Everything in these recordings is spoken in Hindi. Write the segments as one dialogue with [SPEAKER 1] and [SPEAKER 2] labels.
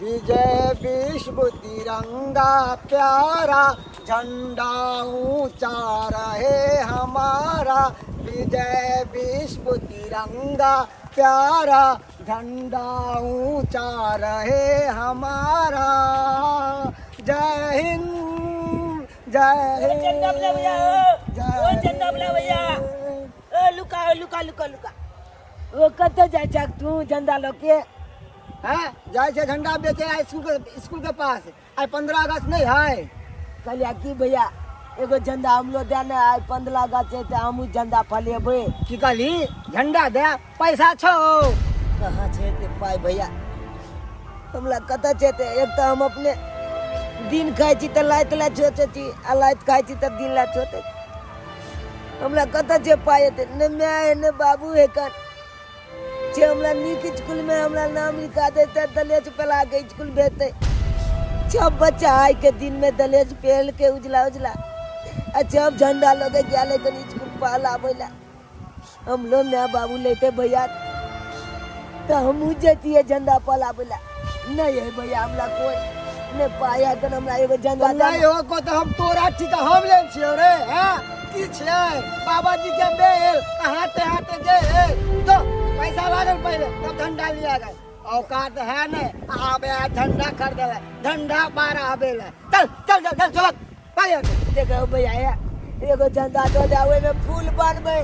[SPEAKER 1] विजय विश्व तिरंगा प्यारा, झंडा ऊंचा रहे हमारा। विजय विश्व तिरंगा प्यारा, झंडा ऊंचा रहे हमारा। जय हिंद, जय हिंद,
[SPEAKER 2] लुका वो कते जाय छक तू झंडा लेके?
[SPEAKER 1] हैं जाय छे झंडा बेचे आय स्कूल के पास। आज 15 अगस्त नहीं है?
[SPEAKER 2] कहलिया की भैया एगो झंडा हमलो देने आय 15 अगस्त है, हमू झंडा फलेबे।
[SPEAKER 1] की कहली? झंडा दे, पैसा छो?
[SPEAKER 2] कहाँ छे ते पाई भैया? हमला कते छे ते? एक तो हम अपने दिन खाई छी त लाइत ला छोटे छी, आ लाइत खाई छी त दिन ला छोटे। हमला कते छे पाए ते? न मैं न बाबू है कन छे। हमला नीक स्कूल में हमला नाम लिखा देते, दलेज पला के स्कूल भेजते। सब बच्चा आय के दिन में दलेज पहन के उजला उजला अच्छा अब झंडा लगे गया, लेकिन स्कूल पहला बोला हम लोग मैं बाबू लेते भैया तो हम जेतिए झंडा पहला बोला। नहीं है भैया हमला कोई ने पाया तो हमरा एगो झंडा
[SPEAKER 1] नहीं हो को तो हम तोरा ठीक हम ले छियो रे। हैं की छे? बाबा जी के बेल हाथे हाथे जे तो पैसा लागल पहले तब झंडा लिया गए। औकात है ने आबे झंडा खरीद ले, झंडा 12 आबेला। चल चल चल चल चल पाया
[SPEAKER 2] देखो भैया एगो झंडा दो जावे में फूल बांधबे,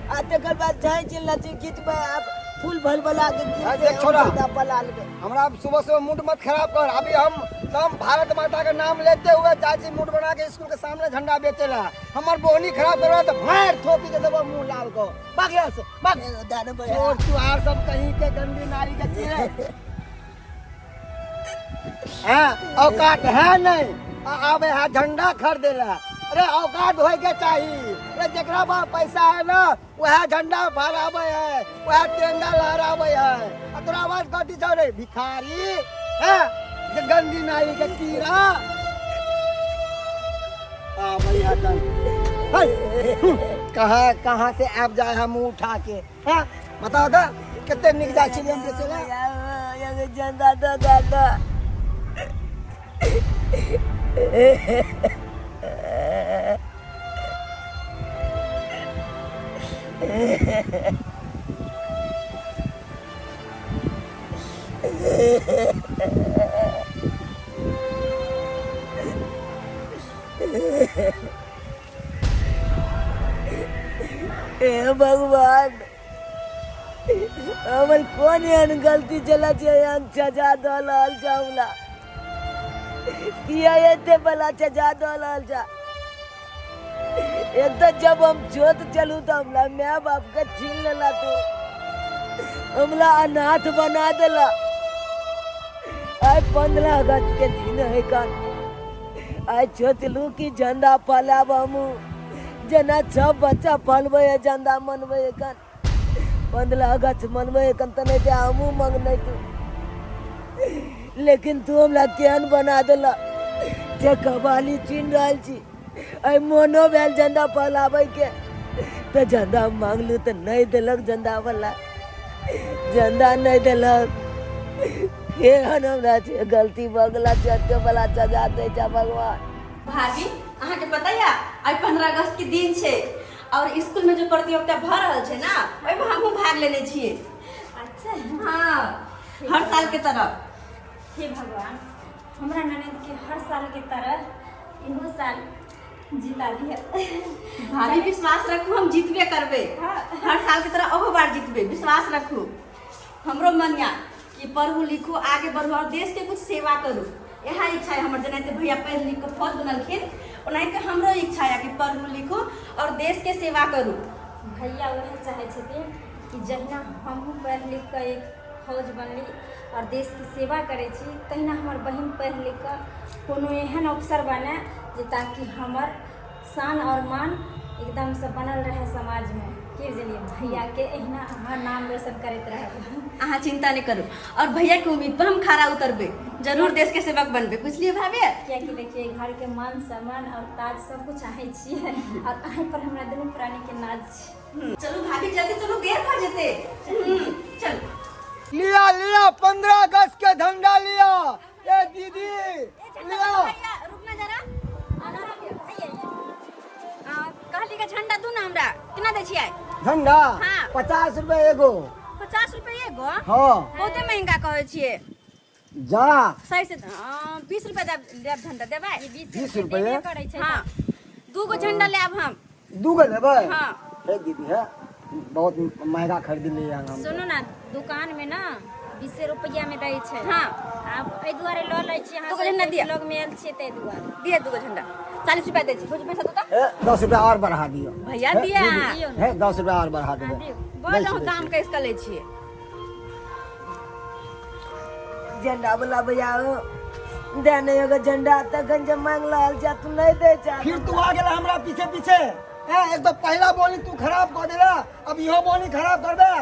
[SPEAKER 2] आ तकर बाद जाय चिल्ला खींचबे, आप फूल भल भला के
[SPEAKER 1] देख छोड़ा
[SPEAKER 2] पला लेबे।
[SPEAKER 1] हमरा सुबह सुबह मूड मत खराब कर। अभी हम भारत माता का नाम लेते हुए चाची मूड बना के स्कूल के सामने झंडा बेचेला। हमार बोहनी खराब करो तो मार ठोकी के देबो मुंह लाल को। भाग यहाँ से भाग।
[SPEAKER 2] दान भैया
[SPEAKER 1] और तुहार सब कहीं के गंदी नारी के कीड़े हैं औकात है नहीं आबे है झंडा खरीदेला। अरे औकात होए के चाहिए। अरे जेकरा पास पैसा है ना वह झंडा फहरावे है, वह तिरंगा लहरावे है। तोरा आवाज कथी छौ रे भिखारी? हैं गंदी नारी के कीड़ा। भैया कहाँ से आप जाए हम उठा के? हैं बताओ तो कितने निक जाए छिले हम बेचेला?
[SPEAKER 2] ये झंडा दो दादा हे भगवान हमर कौन एहन गलती चला सजा दलाल जाऊला किया एते बला सजा दलाल जा। एक तो जब हम जोत चलू तो हमला मैं बाप का छीन लेला, तो हमला अनाथ बना देला। आज 15 अगस्त के दिन है कान आज सोचलू कि झंडा फहराब हमू जना सब बच्चा फलबे झंडा मनबे कान 15 अगस्त मनबे कन त नहीं हमू मंग नहीं तू, लेकिन तू हमला केहन बना देला जे कबाली चीन रहल छी। आई मोनो भेल झंडा फहरावे के तो झंडा मांगलू तो नहीं देलक झंडा वाला, झंडा नहीं देलक। एहन हमरा छे गलती बगला चटे वाला सजा दे जा भगवान।
[SPEAKER 3] भाभी अहाँ के पता है आज 15 अगस्त के दिन छे और स्कूल में जो प्रतियोगिता भ रहल छे ना ओइ में हमहू भाग लेने छिए।
[SPEAKER 4] अच्छा
[SPEAKER 3] हाँ हर साल के तरह।
[SPEAKER 4] हे भगवान हमरा ननद के हर साल के तरह इहो साल जिता दिया।
[SPEAKER 3] भाभी विश्वास रखू हम जीतबे करबे। हर साल की तरह अहो बार जीतबे, विश्वास रखू। हमरो मन या कि पढ़ू लिखू आगे बढ़ू और देश के कुछ सेवा करू। यह इच्छा है हमर जनाते भैया पढ़ लिख के फौज बनलखिन ओनाहिते हमरो इच्छा है कि पढ़ू लिखू और देश के सेवा करू।
[SPEAKER 4] भैया वह चाहे छथिन कि जहिना हमहूँ पढ़ लिख के एक फौज बनली और देश की सेवा करे छी, तहिना हमर बहन पढ़ लिख के कोनो एहन अवसर बने जे ताकि हमर शान और मान एकदम से बनल रहे समाज में। के जलिए भैया के एहना हमार नाम रोशन करते रहे।
[SPEAKER 3] अहाँ चिंता नहीं करू और भैया के उम्मीद पर हम खरा उतरबे, जरूर देश के सेवक बनबे। कुछ लिए भाभी
[SPEAKER 4] क्या कि देखिए घर के मान सम्मान और ताज सब कुछ आहे छिए और अहीं पर हमरा दुनू प्राणी के नाज।
[SPEAKER 3] चलो भाभी जल्दी चलो, देर भ जेते। चल
[SPEAKER 1] लिया 15 अगस्त के झंडा लिया। झंडा
[SPEAKER 3] हाँ।
[SPEAKER 1] 50 रुपए एगो।
[SPEAKER 3] 50 रुपए एगो
[SPEAKER 1] हाँ
[SPEAKER 3] बहुते महंगा कहै छियै।
[SPEAKER 1] जा
[SPEAKER 3] सही से 20 रुपए देब झंडा देबै।
[SPEAKER 1] 20 रुपए
[SPEAKER 4] करै छै
[SPEAKER 3] हाँ 2 गो झंडा लेब हम।
[SPEAKER 1] 2 गो लेबै।
[SPEAKER 3] हाँ
[SPEAKER 1] हे दीदी है बहुत महंगा खरीद लिए हम।
[SPEAKER 4] सुनू ना दुकान में ना 20 रुपया में दै छै।
[SPEAKER 3] हाँ
[SPEAKER 4] आब एहि दुआरे लऽ लै छी
[SPEAKER 3] दू गो झंडा दिअ।
[SPEAKER 4] लोग में आयल छियै ताहि दुआरे
[SPEAKER 3] दिए 2 गो झंडा 40 रुपया दै छी। कुछ पैसा दो तो
[SPEAKER 1] हे 10 रुपया और बढ़ा दियो।
[SPEAKER 3] भैया
[SPEAKER 1] हे,
[SPEAKER 3] दिया।
[SPEAKER 1] दीदी, हे 10 रुपया और बढ़ा देबै।
[SPEAKER 4] दियौ।
[SPEAKER 3] बोल हम दाम कैसे कर ले छियै।
[SPEAKER 2] झंडा वाला भैया हो दे नहीं एगो झंडा तखन जे मांग रहल जा तू नहीं दे जा।
[SPEAKER 1] फिर तू आ गेला हमरा पीछे पीछे। एक तो पहला बोली तू खराब कर देला, अब इहो बोली खराब कर दे।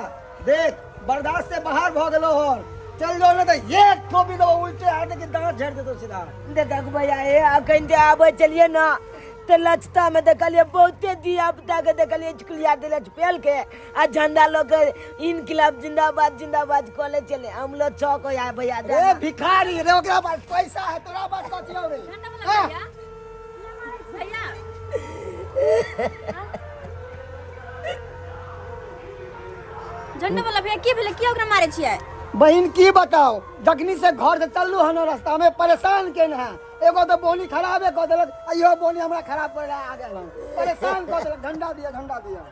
[SPEAKER 1] देख बर्दाश्त से बाहर भ गेलो हो। चल जाओ ना तो एक ठोपी दो उल्टे हाथ के दांत झड़ देतो सीधा।
[SPEAKER 2] देखक भैया ए अखन जे आबे चलिए ना तो लचता में देखलिए बहुते दिया पुता के देखलिए स्कूलिया दिले पेल के आ झंडा लोग इनकलाब जिंदाबाद जिंदाबाद कॉले चले हम लोग चौक या भैया
[SPEAKER 1] ए भिखारी रे ओकरा पास पैसा है तोरा पास कथि हो रे।
[SPEAKER 3] झंडा वाला
[SPEAKER 1] हाँ।
[SPEAKER 3] भैया झंडा वाला भैया की भेले की ओकरा मारे छियै।
[SPEAKER 1] बहन की बताओ जखनी से घर से चललू हन रास्ता में परेशान केने है। एगो तो बोनी खराब है कह देलक, इहो बोनी हमरा खराब कर रहा आ गेल हम। परेशान कह देलक झंडा दिया झंडा दिया।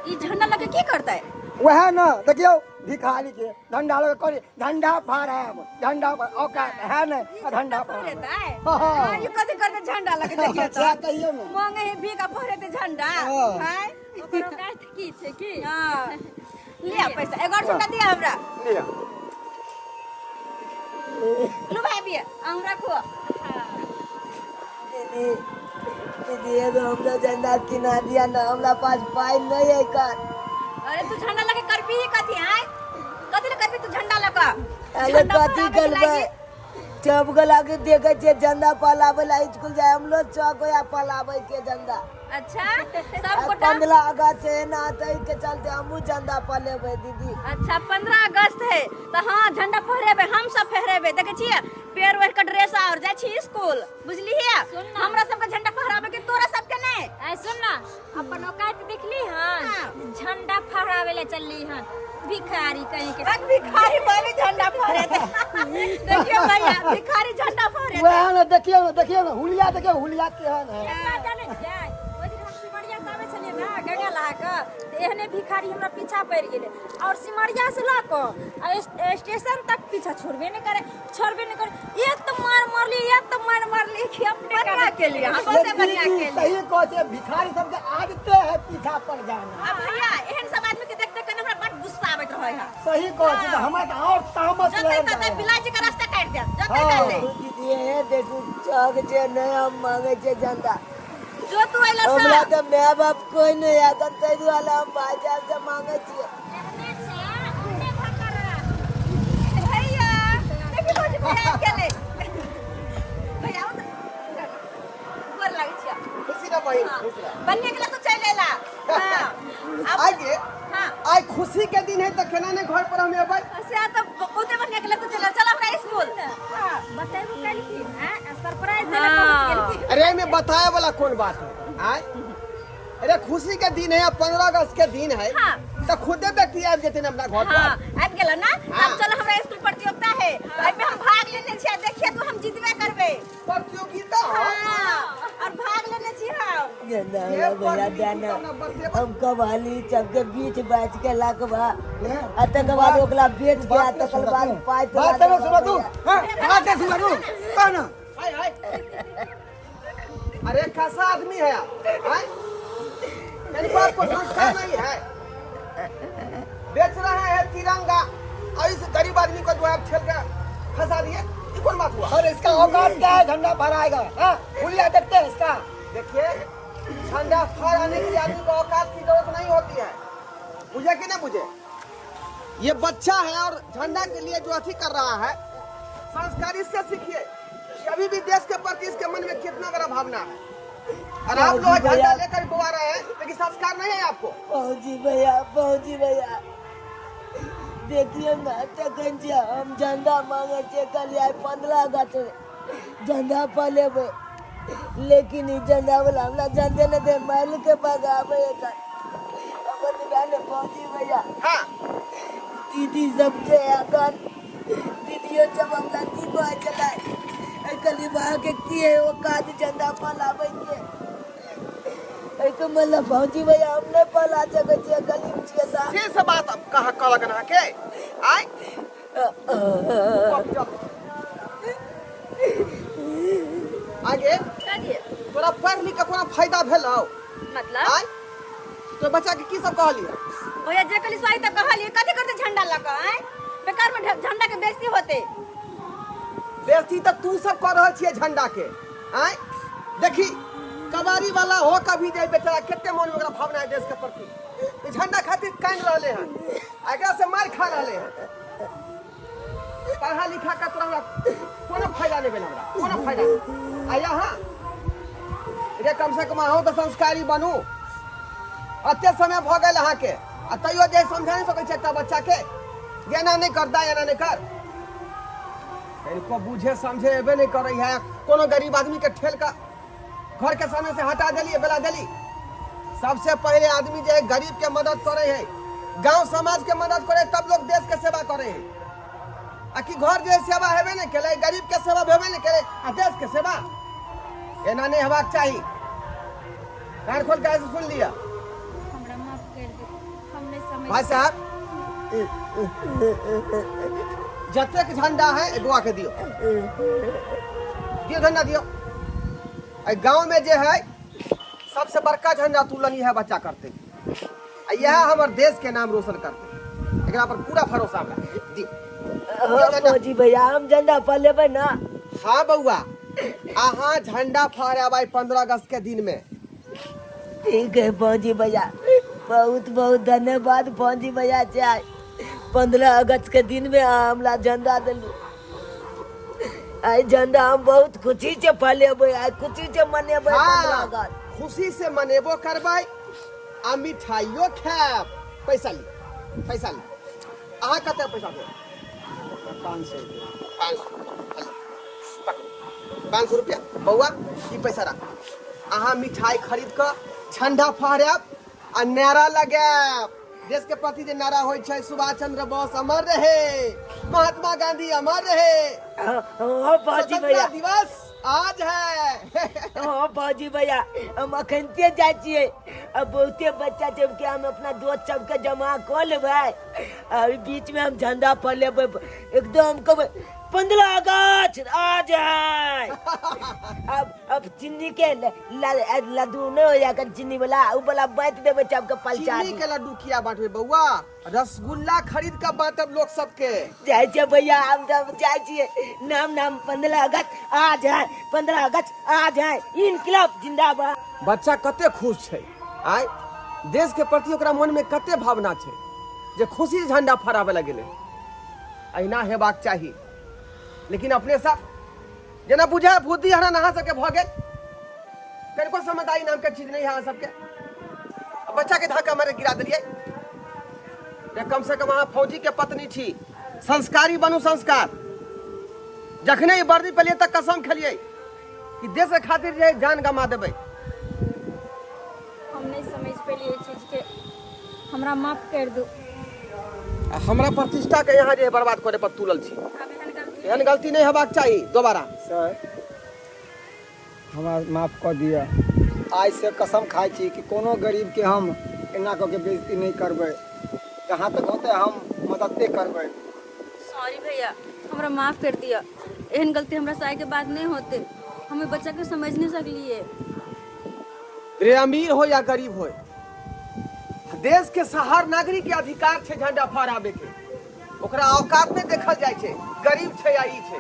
[SPEAKER 3] ई झंडा लगे की करतै।
[SPEAKER 1] वह न देखियो भिखारी के झंडा लगे करी झंडा फहराब झंडा पर औकात है न झंडा फहराब।
[SPEAKER 3] हां ये कथि करते झंडा लगे देखिए तो
[SPEAKER 1] क्या कहियो न
[SPEAKER 3] मांगे है भीख फहरेते झंडा
[SPEAKER 1] हाँ।
[SPEAKER 3] हैं।
[SPEAKER 4] ओकर औकात की छै की।
[SPEAKER 3] हां लिया पैसा एगो और झंडा दिया हमरा।
[SPEAKER 1] लिया
[SPEAKER 3] लो भाई भी हम रखो।
[SPEAKER 2] दीदी दीदी एगो हम लोग झंडा किना दिया ना हमरा पास पाई नहीं है कर।
[SPEAKER 3] अरे तू झंडा लगे करबी ही कथि है कथि ले करबी तू झंडा लगा।
[SPEAKER 2] अरे कथी करबे जब गला के देखे छे झंडा पलावे ला स्कूल जाए हम लोग चौक या पलावे के झंडा।
[SPEAKER 3] अच्छा सब गोटा
[SPEAKER 2] 15 अगस्त है ना तो के चलते हमू झंडा पलेबे दीदी।
[SPEAKER 3] अच्छा 15 अगस्त है तो हाँ झंडा फहरेबे हम सब फहरेबे देखे छिए पेड़ वेड़ के ड्रेस और जाय छी स्कूल बुझली है। हमरा सब के झंडा फहराबे के तोरा सब के नहीं।
[SPEAKER 4] ऐ सुन ना अपन औकात देखली हन झंडा फहरावे ले चलली हन भिखारी कहीं के।
[SPEAKER 3] अब भिखारी वाली झंडा फहरेते देखियो भैया भिखारी झंडा फहरेते।
[SPEAKER 1] वह न देखियो न हुलिया देखियो हुलिया केहन है।
[SPEAKER 4] एकरा जाने छियै ओइ दिन हम सिमरिया से आबै छलियै ना गंगा नहा के तो एहने भिखारी हमरा पीछा पड़ गेले और सिमरिया से ला के आ स्टेशन तक पीछा छोड़बे नहीं करे एक तो मार मारली कि अपने
[SPEAKER 3] बढ़िया के लिए हम बहुत बढ़िया के लिए।
[SPEAKER 1] सही कह छे भिखारी सब के आदते है पीछा पड़ जाना।
[SPEAKER 3] अब भैया एहन सब आदमी के देख देख के हमरा बड़ गुस्सा आबैत रहै है।
[SPEAKER 1] सही कह छे हमरा त और तामस
[SPEAKER 3] जते
[SPEAKER 1] लगे
[SPEAKER 3] तते बिलाजी का रास्ता काट दे जते
[SPEAKER 1] हाँ।
[SPEAKER 3] तते
[SPEAKER 2] दीदी ये देखू चौक जे नहीं हम मांगे छे झंडा।
[SPEAKER 3] जो तू एला
[SPEAKER 2] हमरा
[SPEAKER 3] सा
[SPEAKER 2] तो माय बाप कोई नहीं आकर तै दुआरे हम भाईजान से मांगे छिए।
[SPEAKER 4] एहने से अपने भकर
[SPEAKER 3] भैया देखि रोज भैया गेले भैया गोर लागै छियै
[SPEAKER 1] खुशी ना बहिन खुशी ना।
[SPEAKER 3] बनने के लिए तो चल एला। हां अब
[SPEAKER 1] आइए
[SPEAKER 3] हां
[SPEAKER 1] आज खुशी के दिन है तो केना ने घर पर हम अबै।
[SPEAKER 3] से तो बहुते बनने के लिए तो चल हमरा स्कूल। हां
[SPEAKER 4] बताइबो कल की हैं सरप्राइज देले पहुंच गेल।
[SPEAKER 1] अरे में बताए वाला कौन बात है आय। अरे खुशी के दिन है 15 अगस्त के दिन है
[SPEAKER 3] हाँ।
[SPEAKER 1] तो खुदे व्यक्ति आ जेते अपना घर पर।
[SPEAKER 3] हां आबि गेल ना
[SPEAKER 1] हाँ।
[SPEAKER 3] अब चलो हमरा स्कूल प्रतियोगिता है एमे हम भाग लेने छियै देखिए तो हम जीतबे करबे।
[SPEAKER 1] प्रतियोगिता
[SPEAKER 3] हां और भाग लेने छियै हम।
[SPEAKER 2] झंडा वाला भैया देना हम कवाली सबके बीच बैठ के लाकबा अतक बाद ओकला बेच के अतक बाद पाई तो
[SPEAKER 1] बात करो सुनो तू। हां बात सुनो तू कहना हाय हाय। अरे कैसा आदमी है हाय मेरे पास कोई संस्कार नहीं है। बेच रहे हैं तिरंगा और इस गरीब आदमी को जो है खेल के फंसा दिए ये कौन बात हुआ। और इसका औकात क्या है झंडा फहराएगा। हाँ हुलिया देखते हैं इसका। देखिए झंडा फहराने के लिए आदमी को औकात की जरूरत नहीं होती है। बुझे कि नहीं बुझे। ये बच्चा है और झंडा के लिए जो अथी कर रहा है संस्कार इससे सीखिए कि अभी भी देश के प्रति इसके मन में कितना बड़ा भावना है। और आप लोग झंडा लेकर बुआ रहे हैं लेकिन संस्कार नहीं है आपको।
[SPEAKER 2] पहुंची भैया देखिए ना तखन जे हम झंडा मांगे छे कल आइ 15 अगस्त झंडा पलेबे लेकिन ई झंडा वाला हमरा जानते न दे माल के भगावे का अपन गाने पहुंची भैया
[SPEAKER 1] हाँ
[SPEAKER 2] दीदी सबके अगर दीदियों जब हमरा की बात चलाए कली बहा के किए वो काज झंडा फलावे के एक मतलब पहुंची भैया हमने पला जगह जे गली छिए सा
[SPEAKER 1] से सब बात अब कहाँ कह लगना के आय आगे तोरा पढ़ लिख के कोनो फायदा भेलौ
[SPEAKER 3] मतलब
[SPEAKER 1] आय तो बच्चा के की सब कहली
[SPEAKER 3] भैया जे कली सही तो कहलिए कथी करते झंडा लगा हैं बेकार में झंडा के बेइज्जती होते
[SPEAKER 1] बेइज्जती तो तू सब कर रहल छिए झंडा के आय देखी कबाड़ी वाला हो कभी जाए बेचारा कितने मन में ओकरा भावना है देश के प्रति झंडा खातिर कान रहले हैं एकरा से मार खा रहले हैं पढ़ा लिखा का तोरा कोनो फायदा नहीं भेल हमरा कोनो फायदा नहीं। आ यहाँ रे कम से कम अहूँ तो संस्कारी बनू अते समय भ गेल अहाँ के आ तैयो जे समझा नहीं सकै छै एकटा बच्चा के एना नहीं कर दा एना नहीं कर इनको बुझे समझे एबे नहीं करे है कोनो गरीब आदमी के ठेल का घर के सामने से हटा देली बेला देली सबसे पहले आदमी जो है गरीब के मदद करे है गांव समाज के मदद करे तब लोग देश के सेवा करे है आ कि घर जो है सेवा हेबे नहीं केले गरीब के सेवा हेबे नहीं केले आ देश के सेवा एना नहीं हेबाक चाहिए कान खोल के सुन लिया
[SPEAKER 4] हमरा माफ कर दे हम नहीं समझ
[SPEAKER 1] भाई साहब जतेक झंडा है एगुआ के दियो दियो झंडा दियो गांव में जो है सबसे बड़का झंडा तुलन यह बच्चा करते यह हमारे देश के नाम रोशन करते एकरा पर पूरा भरोसा हमरा दी
[SPEAKER 2] जी भैया हम झंडा फलेबै ना
[SPEAKER 1] हाँ बउआ अहाँ झंडा फहराबै 15 अगस्त के दिन में
[SPEAKER 2] ठीक है फौजी भैया बहुत बहुत धन्यवाद फौजी भैया चाहे 15 अगस्त के दिन में हमला झंडा दिलू आई झंडा हम बहुत खुशी से फलेबै आई खुशी से मनेबै 15 अगस्त
[SPEAKER 1] खुशी से मनेबो करबै आ मिठाइयो खाएब पैसा ली अहाँ कते पैसा दे 500 रुपया बउआ ई पैसा रख अहाँ मिठाई खरीद कर झंडा फहराब आ नारा लगाएब देश के प्रति जे नारा होय छै सुभाष चंद्र बोस अमर रहे महात्मा गांधी अमर रहे
[SPEAKER 2] ओ फौजी भैया
[SPEAKER 1] दिवस आज है
[SPEAKER 2] ओ फौजी भैया हम अखनते जाइ छियै अब बहुते बच्चा छै कि हम अपना दोस्त सबके जमा कऽ लेबै और बीच में हम झंडा फहरेबै एकदम कहबै 15 अगस्त आज है अब चीनी के लड्डू नहीं हो जाएगा चीनी वाला उ वाला बांट देवे सबके पलचा
[SPEAKER 1] चीनी के लड्डू किया बांटबे बउआ रसगुल्ला खरीद के बांटब लोग सबके
[SPEAKER 2] जाय छै भैया हम सब जाय छियै नाम 15 अगस्त आज है 15 अगस्त आज है इनकलाब जिंदाबाद
[SPEAKER 1] बच्चा कते खुश छै आय देश के प्रति ओकरा मन में कते भावना छै जे खुशी से झंडा फहराबे लगेले अहिना हेबाक चाही लेकिन अपने सब जना बुझा बुद्धि हरा नहा सके भ गेल कनको समझदारी नाम के चीज नहीं है अहाँ सबके बच्चा के धक्का मारे गिरा दिलिए कम से कम अहाँ फौजी के पत्नी छी संस्कारी बनू संस्कार जखने ई वर्दी पेलिए तक कसम खेलिए कि देश के खातिर जे जान गमा देबै
[SPEAKER 4] हम नहीं समझ पेलिए चीज के हमरा माफ कर दो
[SPEAKER 1] हमरा प्रतिष्ठा के यहाँ जे बर्बाद करे पर तुलल छी एहन गलती नहीं हेबाक चाही दोबारा
[SPEAKER 5] सर हमरा माफ कर दिया आज से कसम खाई छी कि कोनो गरीब के हम एना कऽ के बेइज्जती नहीं करबै जहाँ तक होते हम मददे करबै
[SPEAKER 3] सॉरी भैया हमरा माफ कर दिया एहन गलती हमरा से आगे के बाद नहीं होते हमें बच्चा के समझ नहीं सकलिए
[SPEAKER 1] रे अमीर हो या गरीब हो देश के हर नागरिक के अधिकार छै झंडा फहराबे के ओकरा औकात में देखल जाय छै गरीब छै या ई छै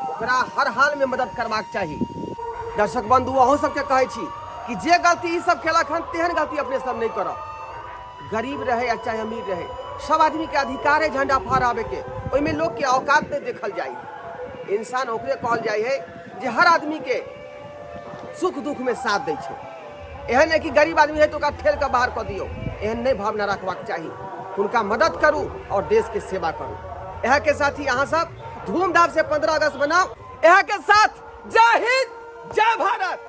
[SPEAKER 1] ओकरा हर हाल में मदद करबाक चाही दर्शक बंधु अहूँ सबके कहै छी कि जे गलती ई सब केलक हन तेहन गलती अपने सब नहीं करब गरीब रहे या चाहे अमीर रहे सब आदमी के अधिकार है झंडा फहराबे के ओइमे लोग के औकात में देखल जाय इंसान ओकरे कहल जाय है जे हर आदमी के सुख दुख में साथ दै छै एहन है कि गरीब आदमी है तो ओकरा ठेल के बाहर कऽ दियौ एहन नहीं भावना रखबाक चाही उनका मदद करूं और देश के सेवा करूं यह के साथ ही यहाँ सब धूमधाम से 15 अगस्त बनाओ यह के साथ जय हिंद जय भारत।